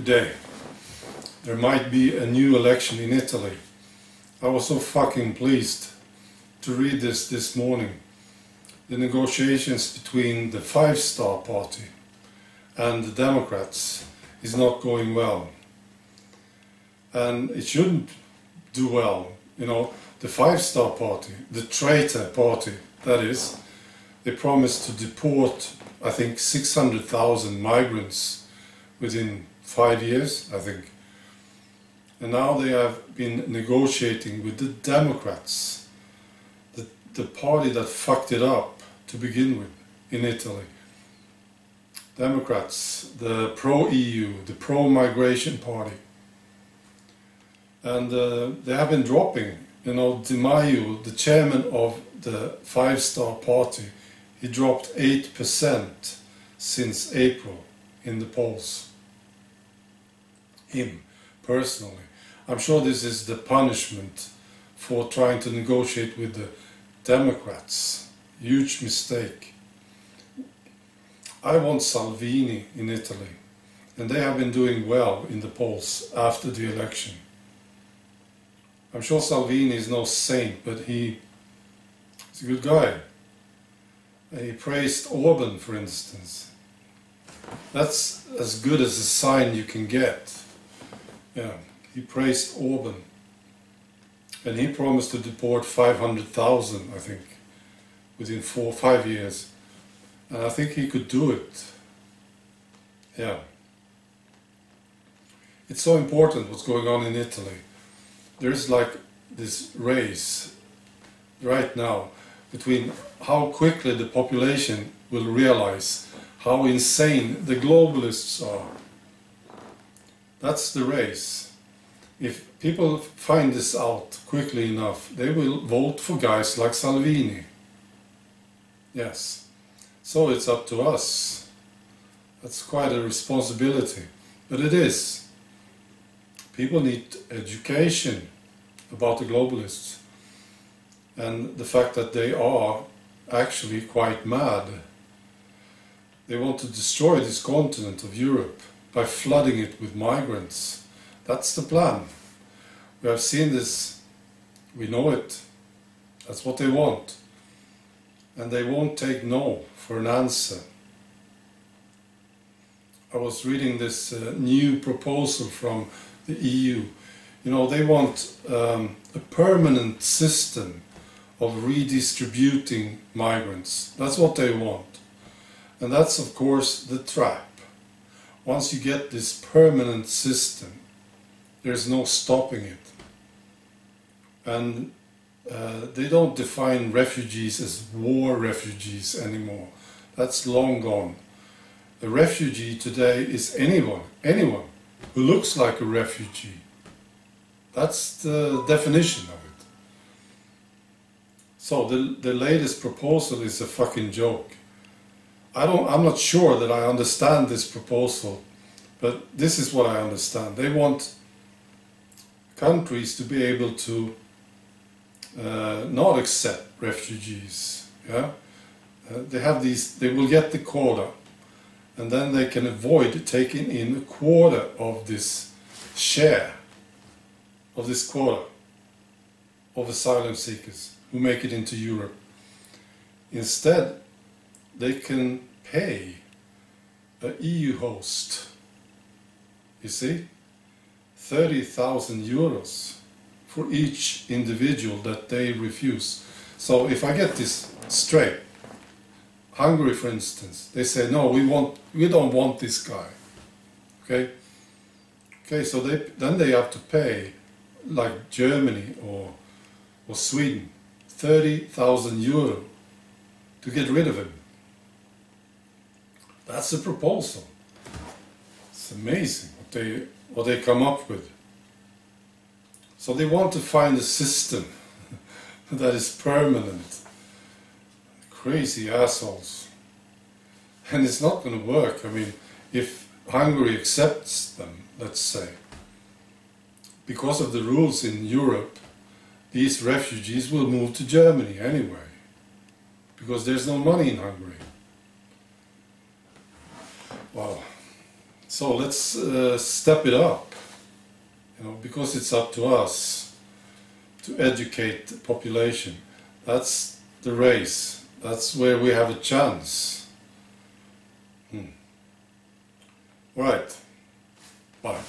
today. There might be a new election in Italy. I was so fucking pleased to read this morning. The negotiations between the Five-Star Party and the Democrats is not going well. And it shouldn't do well. You know, the Five-Star Party, the traitor party, that is, they promised to deport, I think, 600,000 migrants within 5 years, I think. And now they have been negotiating with the Democrats, the party that fucked it up to begin with in Italy. Democrats, the pro-EU, the pro-migration party. And they have been dropping. You know, Di Maio, the chairman of the Five-Star Party, he dropped 8% since April in the polls. Him, personally. I'm sure this is the punishment for trying to negotiate with the Democrats. Huge mistake. I want Salvini in Italy, and they have been doing well in the polls after the election. I'm sure Salvini is no saint, but he's a good guy. He praised Orban, for instance. That's as good as a sign you can get. Yeah, he praised Orban. And he promised to deport 500,000, I think, within 4 or 5 years. And I think he could do it. Yeah. It's so important what's going on in Italy. There's like this race right now between how quickly the population will realize how insane the globalists are. That's the race. If people find this out quickly enough, they will vote for guys like Salvini. Yes. So it's up to us. That's quite a responsibility. But it is. People need education about the globalists. And the fact that they are actually quite mad. They want to destroy this continent of Europe by flooding it with migrants. That's the plan. We have seen this, we know it. That's what they want. And they won't take no for an answer. I was reading this new proposal from the EU. You know, they want a permanent system of redistributing migrants. That's what they want. And that's, of course, the trap. Once you get this permanent system, there's no stopping it. And they don't define refugees as war refugees anymore. That's long gone. A refugee today is anyone who looks like a refugee. That's the definition of it. So the latest proposal is a fucking joke. I'm not sure that I understand this proposal, but this is what I understand. They want countries to be able to not accept refugees. Yeah, they will get the quota, and then they can avoid taking in a quarter of this share of this quota of asylum seekers who make it into Europe. Instead, they can pay an EU host, you see, 30,000 euros for each individual that they refuse. So if I get this straight, Hungary, for instance, they say, no, we don't want this guy. Okay, so then they have to pay, like Germany or Sweden, 30,000 euro to get rid of him. That's a proposal. It's amazing what they come up with. So they want to find a system that is permanent. Crazy assholes. And it's not going to work. I mean, if Hungary accepts them, let's say, because of the rules in Europe, these refugees will move to Germany anyway, because there's no money in Hungary. Wow. So let's step it up, you know, because it's up to us to educate the population. That's the race. That's where we have a chance. Right. Bye.